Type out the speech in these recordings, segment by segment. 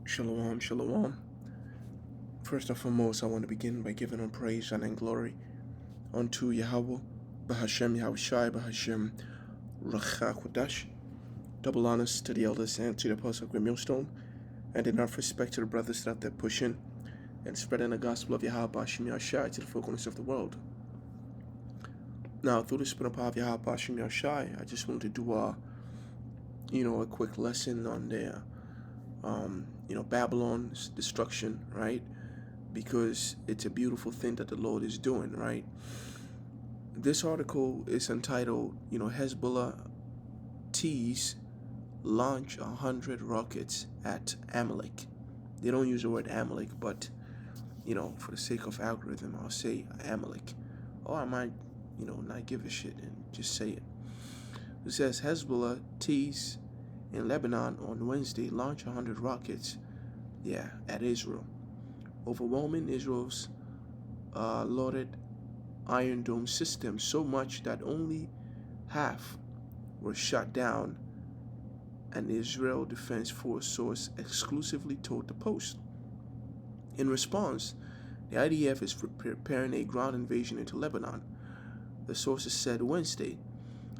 Shalom, shalom. First and foremost, I want to begin by giving all praise and glory unto Yahweh, Bahashem Yahushai, Bahashem Rachakodash. Double honors to the elders and to the apostle of Millstone, and enough respect to the brothers that they're pushing and spreading the gospel of Yahweh Bahashem Yahushai to the four corners of the world. Now, through the spirit of Yahweh Bahashem Yahushai, I just wanted to do a quick lesson on their, Babylon's destruction, right? Because it's a beautiful thing that the Lord is doing, right? This article is entitled, Hezbollah tease launch 100 rockets at Amalek. They don't use the word Amalek, but, for the sake of algorithm, I'll say Amalek. Or I might, not give a shit and just say it. It says Hezbollah tease in Lebanon on Wednesday launch 100 rockets, at Israel, overwhelming Israel's lauded Iron Dome system so much that only half were shot down, an Israel Defense Force source exclusively told the Post. In response, the IDF is preparing a ground invasion into Lebanon. The sources said Wednesday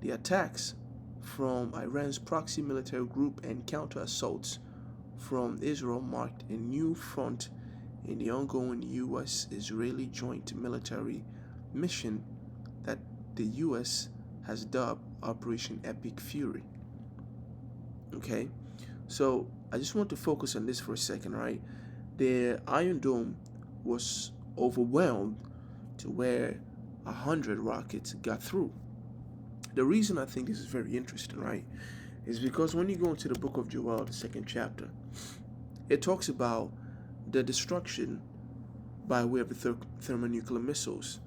the attacks from Iran's proxy military group and counter-assaults from Israel marked a new front in the ongoing U.S.-Israeli joint military mission that the U.S. has dubbed Operation Epic Fury. Okay, so I just want to focus on this for a second, right? The Iron Dome was overwhelmed to where 100 rockets got through. The reason I think this is very interesting, right, is because when you go into the book of Joel, the second chapter, it talks about the destruction by way of the thermonuclear missiles.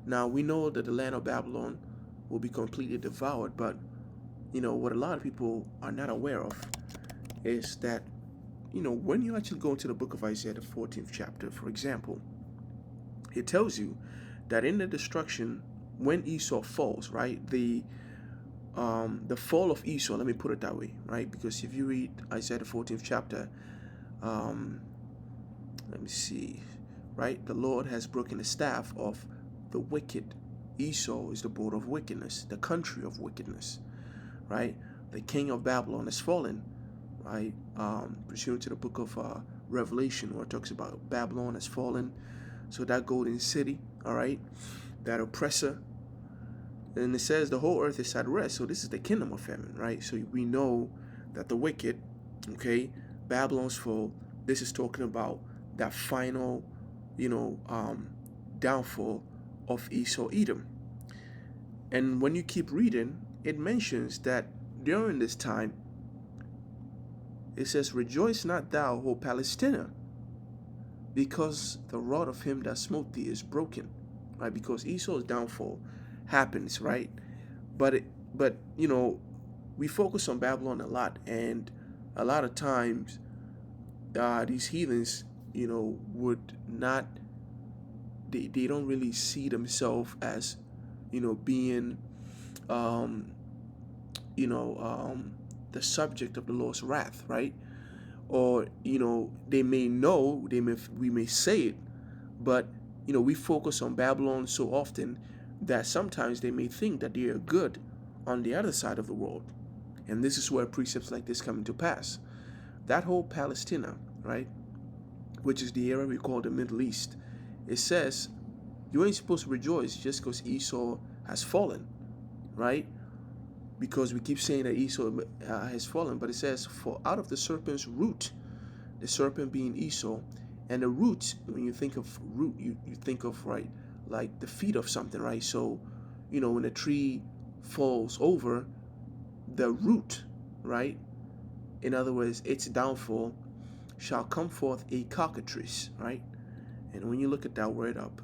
Now, we know that the land of Babylon will be completely devoured, but, what a lot of people are not aware of is that, when you actually go into the book of Isaiah, the 14th chapter, for example, it tells you that in the destruction, when Esau falls, right, the fall of Esau, let me put it that way, right, because if you read Isaiah, the 14th chapter, let me see, right, the Lord has broken the staff of the wicked. Esau is the board of wickedness, the country of wickedness, right? The king of Babylon has fallen, right? Pursuant to the book of Revelation, where it talks about Babylon has fallen. So that golden city, all right, that oppressor. And it says the whole earth is at rest. So this is the kingdom of heaven, right? So we know that the wicked, okay, Babylon's fall. This is talking about that final, downfall of Esau Edom. And when you keep reading, it mentions that during this time, it says, "Rejoice not thou, O Palestina, because the rod of him that smote thee is broken," right? Because Esau's downfall happens, right? But we focus on Babylon a lot, and a lot of times, these heathens, would not. They don't really see themselves as, being, the subject of the Lord's wrath, right? Or, they may know, we may say it, but, we focus on Babylon so often that sometimes they may think that they are good on the other side of the world. And this is where precepts like this come into pass. That whole Palestina, right, which is the area we call the Middle East, it says you ain't supposed to rejoice just because Esau has fallen, right? Because we keep saying that Esau has fallen, but it says, for out of the serpent's root, the serpent being Esau, and the root, when you think of root, you think of, right, like the feet of something, right? So, when a tree falls over, the root, right, in other words, its downfall, shall come forth a cockatrice, right? And when you look at that word up,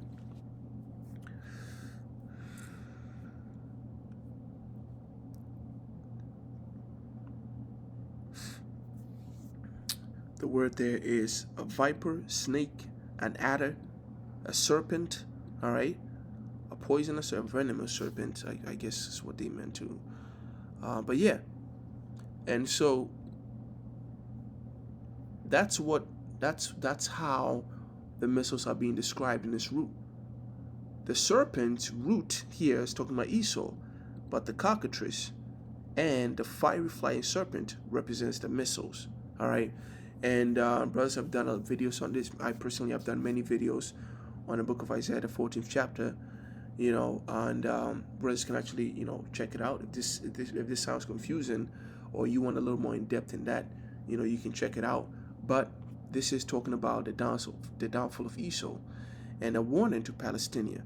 the word there is a viper, snake, an adder, a serpent, all right? A poisonous or venomous serpent, I guess is what they meant to. But yeah, and so That's what that's how the missiles are being described in this root. The serpent's root here is talking about Esau, but the cockatrice and the fiery flying serpent represents the missiles. All right, and brothers have done videos on this. I personally have done many videos on the book of Isaiah, the 14th chapter. And brothers can actually check it out. If this sounds confusing, or you want a little more in depth in that, you can check it out. But this is talking about the downfall of Esau, and a warning to Palestine.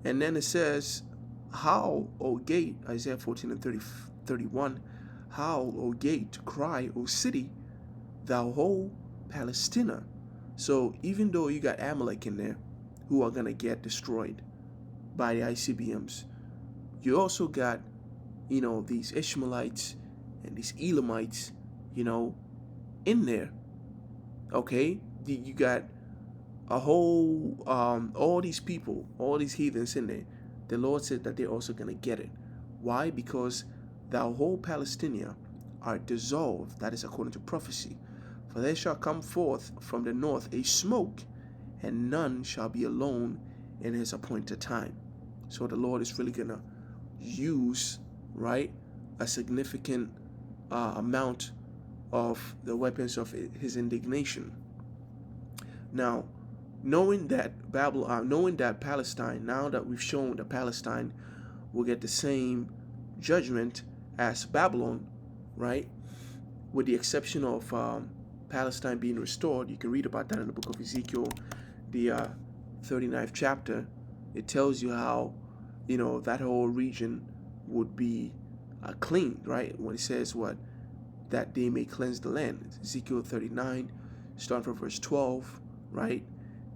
And then it says, "Howl, O gate," Isaiah 14 and 31. "Howl, O gate, cry, O city, thou whole Palestina." So even though you got Amalek in there, who are gonna get destroyed by the ICBMs, you also got, these Ishmaelites and these Elamites, in there. Okay, you got a whole, all these people, all these heathens in there. The Lord said that they're also going to get it. Why? Because thou whole Palestina are dissolved. That is according to prophecy. For there shall come forth from the north a smoke, and none shall be alone in his appointed time. So the Lord is really going to use, right, a significant amount of the weapons of his indignation. Now, knowing that Palestine, now that we've shown that Palestine will get the same judgment as Babylon, right? With the exception of Palestine being restored. You can read about that in the book of Ezekiel, the 39th chapter. It tells you how, that whole region would be clean, right? When it says that they may cleanse the land. Ezekiel 39, starting from verse 12, right?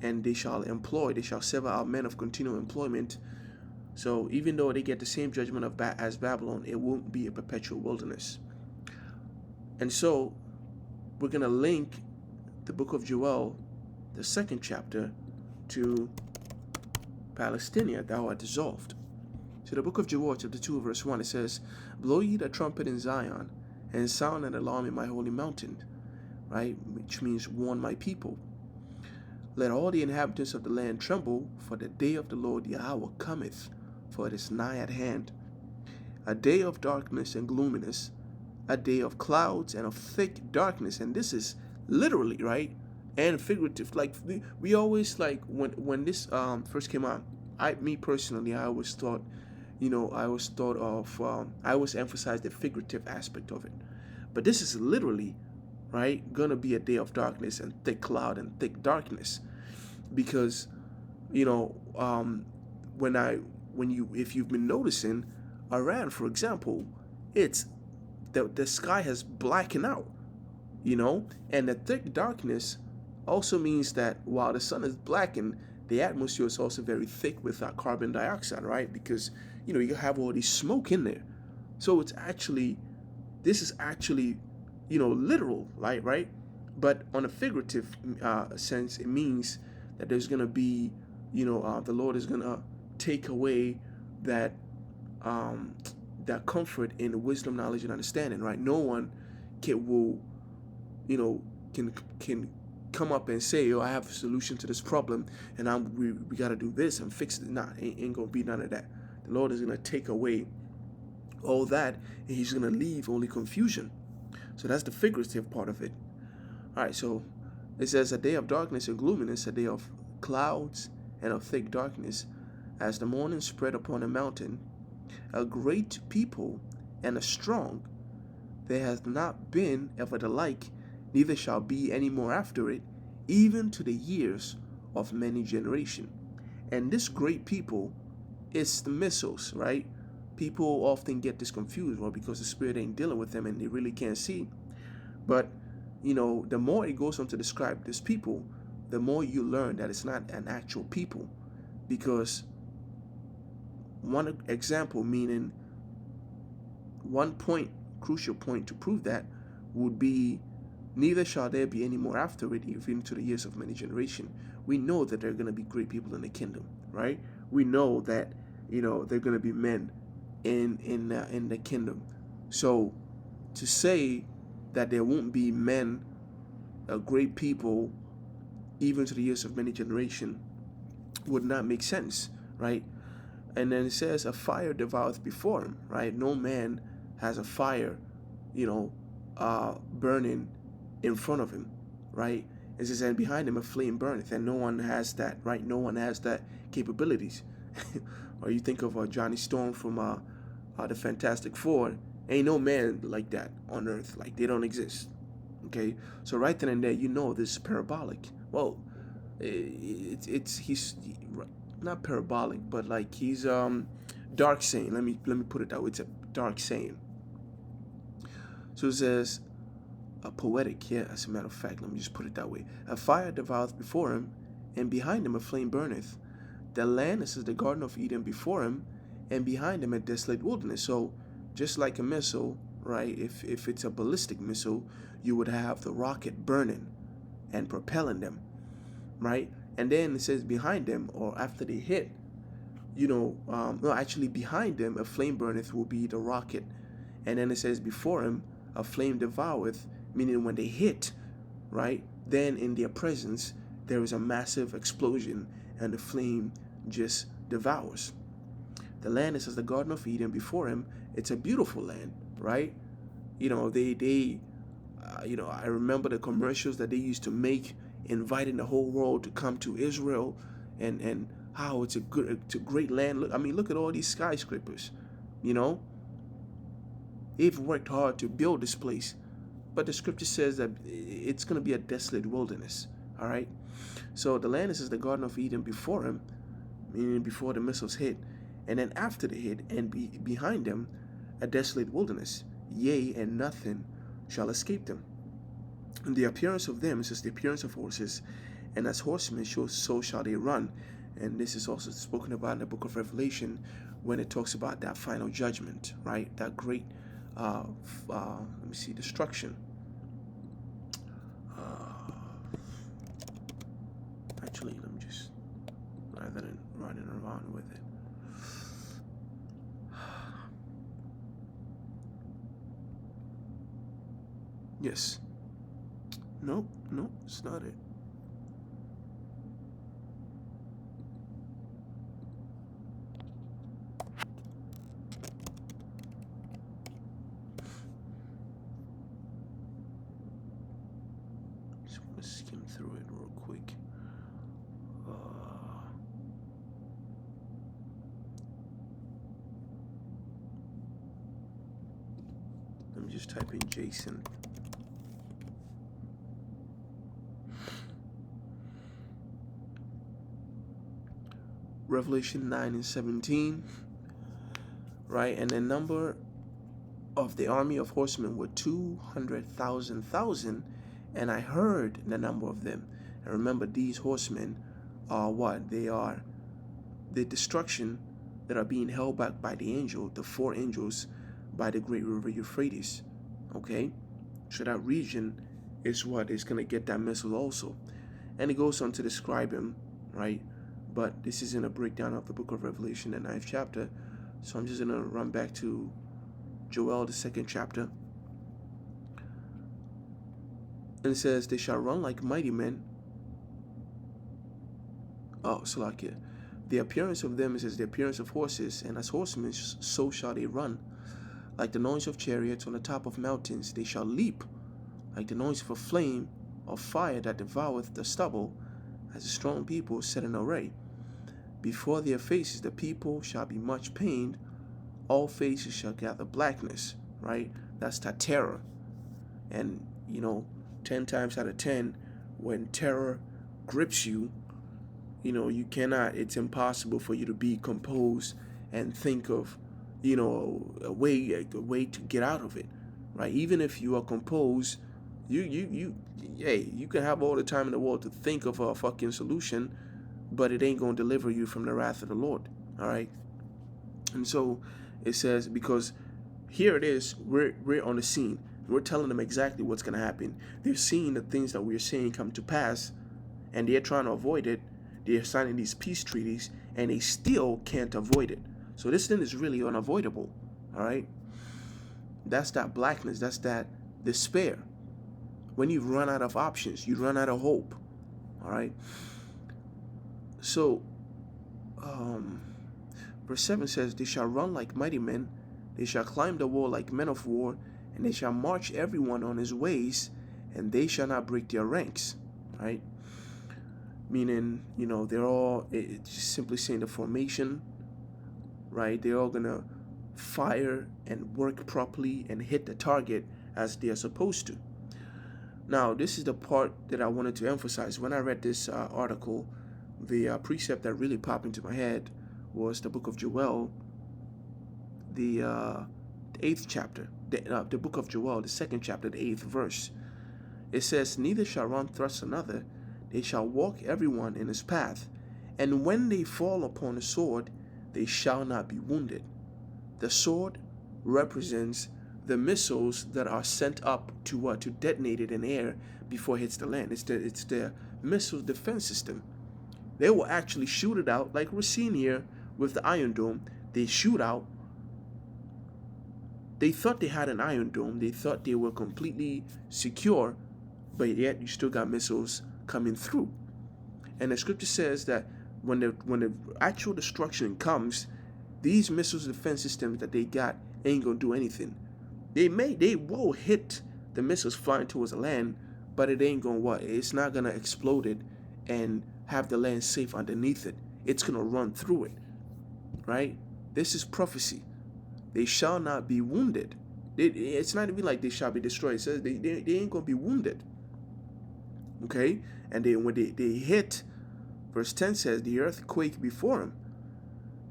And they shall sever out men of continual employment. So even though they get the same judgment as Babylon, it won't be a perpetual wilderness. And so we're going to link the book of Joel, the 2nd chapter, to Palestina, thou art dissolved. So the book of Joel, chapter 2, verse 1, it says, "Blow ye the trumpet in Zion, and sound an alarm in my holy mountain," right? Which means warn my people. "Let all the inhabitants of the land tremble, for the day of the Lord Yahweh cometh, for it is nigh at hand. A day of darkness and gloominess, a day of clouds and of thick darkness." And this is literally, right, and figurative. Like we always, like when this first came out, me personally, I always thought, I always emphasized the figurative aspect of it. But this is literally, right, gonna be a day of darkness and thick cloud and thick darkness, because if you've been noticing, Iran, for example, it's the sky has blackened out, and the thick darkness also means that while the sun is blackened, the atmosphere is also very thick with carbon dioxide, right? Because you have all this smoke in there. So this is actually literal, right? But on a figurative sense, it means that there's gonna be, the Lord is gonna take away that comfort in wisdom, knowledge, and understanding, right? No one can come up and say, "Oh, I have a solution to this problem, and we got to do this and fix it." Nah, ain't gonna be none of that. The Lord is gonna take away all that, and He's gonna leave only confusion. So that's the figurative part of it. All right, so it says, "A day of darkness and gloominess, a day of clouds and of thick darkness, as the morning spread upon a mountain, a great people and a strong. There hath not been ever the like, neither shall be any more after it, even to the years of many generation." And this great people is the missiles, right? People often get this confused, well, because the Spirit ain't dealing with them and they really can't see. But, the more it goes on to describe this people, the more you learn that it's not an actual people. Because one example, meaning one point, crucial point to prove that, would be, "Neither shall there be any more after it, even to the years of many generation." We know that there are going to be great people in the kingdom, right? We know that, there are going to be men in the kingdom. So to say that there won't be men a great people, even to the years of many generation, would not make sense, right? And then it says, a fire devoureth before him, right? No man has a fire, burning in front of him, right? It says, and behind him a flame burneth, and no one has that, right? No one has that capabilities. Or you think of Johnny Storm from the Fantastic Four. Ain't no man like that on earth. Like, they don't exist. Okay, so right then and there, this is parabolic. Well, he's not parabolic, but like he's dark saying. Let me put it that way. It's a dark saying. So it says, a poetic, yeah, as a matter of fact, let me just put it that way. A fire devoureth before him, and behind him a flame burneth. The land is the Garden of Eden before him, and behind him a desolate wilderness. So just like a missile, right? If it's a ballistic missile, you would have the rocket burning and propelling them, right? And then it says behind them, or after they hit, actually behind them a flame burneth will be the rocket. And then it says before him a flame devoureth, meaning when they hit, right, then in their presence there is a massive explosion and the flame just devours. The land is as the Garden of Eden before him. It's a beautiful land, right? I remember the commercials that they used to make, inviting the whole world to come to Israel, and how it's a great land. Look at all these skyscrapers. They've worked hard to build this place, but the scripture says that it's going to be a desolate wilderness. All right. So the land is as the Garden of Eden before him, meaning before the missiles hit, and then after the hit, and behind them a desolate wilderness. Yea, and nothing shall escape them. And the appearance of them is as the appearance of horses, and as horsemen so shall they run. And this is also spoken about in the book of Revelation, when it talks about that final judgment, right? That great, destruction. Actually, let me just, rather than running around with it. Yes. No, it's not it. Just want to skim through it real quick. Let me just type in Jason. Revelation 9:17, right? And the number of the army of horsemen were 200,000, and I heard the number of them. And remember, these horsemen are what? They are the destruction that are being held back by the angel, the 4 angels, by the great river Euphrates. Okay? So that region is what is going to get that missile also. And it goes on to describe him, right? But this isn't a breakdown of the book of Revelation, the 9th chapter. So I'm just going to run back to Joel, the 2nd chapter. And it says, they shall run like mighty men. Oh, Salakia. The appearance of them is as the appearance of horses, and as horsemen so shall they run. Like the noise of chariots on the top of mountains, they shall leap. Like the noise of a flame of fire that devoureth the stubble, as a strong people set in array. Before their faces the people shall be much pained, all faces shall gather blackness, right? That's that terror. And 10 times out of 10, when terror grips you, you cannot, it's impossible for you to be composed and think of, a way to get out of it, right? Even if you are composed, you can have all the time in the world to think of a fucking solution, but it ain't going to deliver you from the wrath of the Lord, all right? And so it says, because here it is, we're on the scene. We're telling them exactly what's going to happen. They're seeing the things that we're saying come to pass, and they're trying to avoid it. They're signing these peace treaties, and they still can't avoid it. So this thing is really unavoidable, all right? That's that blackness. That's that despair. When you run out of options, you run out of hope. All right. So, verse 7 says, they shall run like mighty men, they shall climb the wall like men of war, and they shall march everyone on his ways, and they shall not break their ranks. Right? Meaning, they're all, it's just simply saying the formation, right? They're all gonna fire and work properly and hit the target as they are supposed to. Now, this is the part that I wanted to emphasize. When I read this article, the precept that really popped into my head was the book of Joel, the 8th chapter, the book of Joel, the 2nd chapter, the 8th verse. It says, neither shall one thrust another, they shall walk everyone in his path, and when they fall upon a sword, they shall not be wounded. The sword represents the missiles that are sent up to detonate it in air before it hits the land. It's the missile defense system. They will actually shoot it out, like we're seeing here with the Iron Dome. They shoot out. They thought they had an Iron Dome. They thought they were completely secure, but yet you still got missiles coming through. And the scripture says that when the actual destruction comes, these missiles defense systems that they got ain't gonna do anything. They will hit the missiles flying towards the land, but it ain't gonna what? It's not gonna explode it and have the land safe underneath it. It's gonna run through it, right? This is prophecy. They shall not be wounded. It's not even like they shall be destroyed. It says they ain't gonna be wounded. Okay, and when they hit, verse 10 says, the earth quake before him,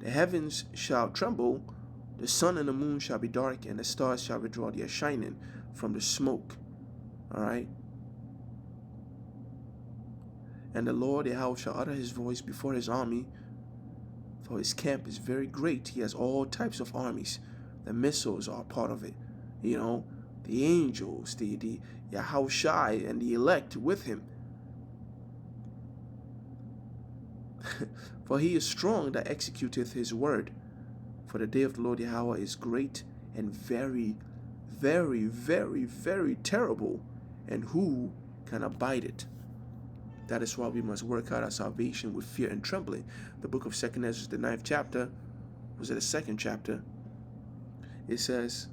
the heavens shall tremble, the sun and the moon shall be dark, and the stars shall withdraw their shining from the smoke. All right. And the Lord Yahweh shall utter his voice before his army, for his camp is very great. He has all types of armies. The missiles are part of it. The angels, the Yahushai and the elect with him. For he is strong that executeth his word. For the day of the Lord Yahweh is great and very, very, very, very terrible, and who can abide it? That is why we must work out our salvation with fear and trembling. The book of 2nd Ezra, the 9th chapter, was it the 2nd chapter? It says,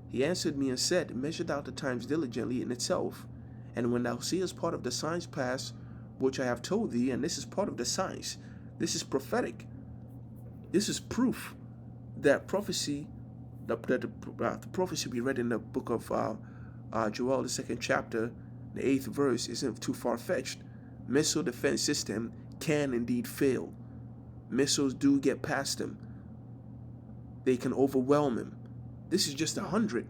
he answered me and said, measure thou the times diligently in itself, and when thou seest part of the signs pass, which I have told thee, and this is part of the signs, this is prophetic, this is proof that prophecy, the prophecy we read in the book of Joel, the 2nd chapter, the 8th verse, isn't too far-fetched. Missile defense system can indeed fail. Missiles do get past them. They can overwhelm him. This is just 100.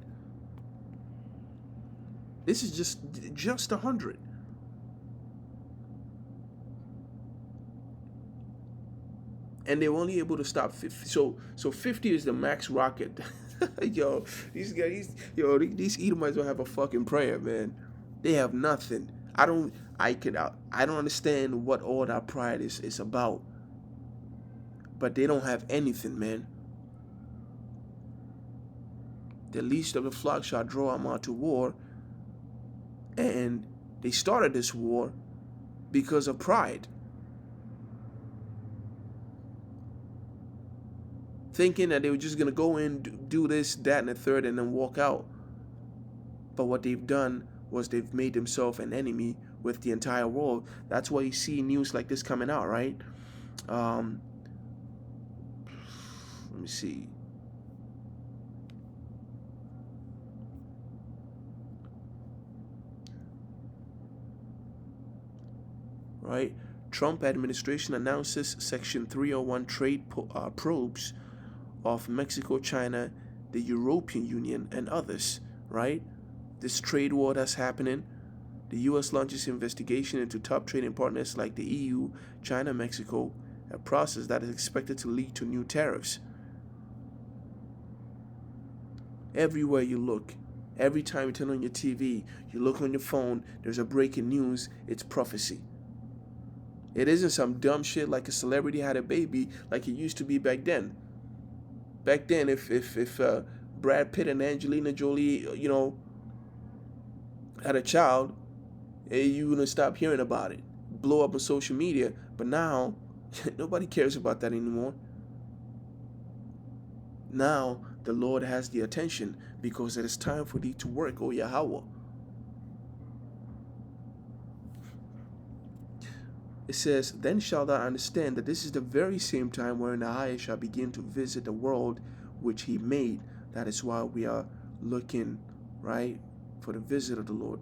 This is just 100. And they were only able to stop 50. So 50 is the max rocket. Yo, these Edomites don't have a fucking prayer, man. They have nothing. I don't understand what all that pride is about. But they don't have anything, man. The least of the flock shall draw them out to war. And they started this war because of pride. Thinking that they were just going to go in, do this, that, and the third, and then walk out. But what they've done was they've made themselves an enemy with the entire world. That's why you see news like this coming out, right? Let me see. Right? Trump administration announces Section 301 trade probes of Mexico, China, the European Union, and others, right? This trade war that's happening. The U.S. launches investigation into top trading partners like the EU, China, Mexico, a process that is expected to lead to new tariffs. Everywhere you look, every time you turn on your TV, you look on your phone, there's a breaking news, it's prophecy. It isn't some dumb shit like a celebrity had a baby like it used to be back then. Back then, if Brad Pitt and Angelina Jolie, had a child, You're going to stop hearing about it. Blow up on social media. But now, nobody cares about that anymore. Now, the Lord has the attention because it is time for thee to work, O Yahweh. It says, then shalt thou understand that this is the very same time wherein the highest shall begin to visit the world which he made. That is why we are looking, right, for the visit of the Lord.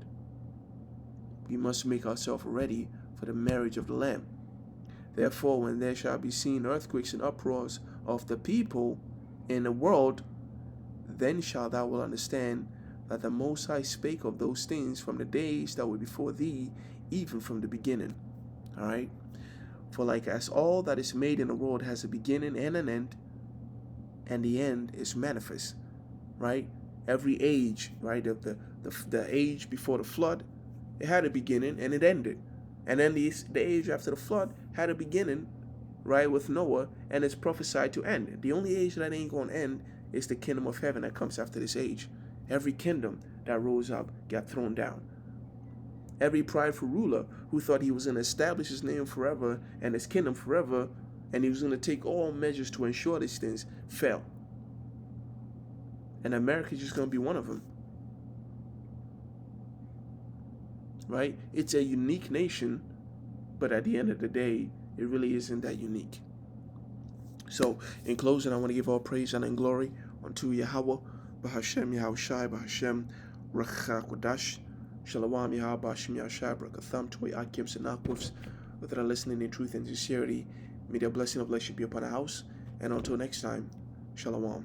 We must make ourselves ready for the marriage of the Lamb. Therefore, when there shall be seen earthquakes and uproars of the people in the world, then shalt thou will understand that the Most High spake of those things from the days that were before thee, even from the beginning. All right? For like as all that is made in the world has a beginning and an end, and the end is manifest, right? Every age, right? The age before the flood, it had a beginning and it ended. And then the age after the flood had a beginning, right, with Noah, and it's prophesied to end. The only age that ain't going to end is the kingdom of heaven that comes after this age. Every kingdom that rose up got thrown down. Every prideful ruler who thought he was going to establish his name forever and his kingdom forever, and he was going to take all measures to ensure these things, fell. And America is just going to be one of them. Right? It's a unique nation, but at the end of the day, it really isn't that unique. So, in closing, I want to give all praise and glory unto Yahweh, Bahashem Yahushai, Bahashem Rachakodash, Shalom Yahweh, Bahashem Yahushai, Brakatham, Toy Akim Senakwifs, that are listening in truth and sincerity. May the blessing of blessing be upon the house. And until next time, Shalom.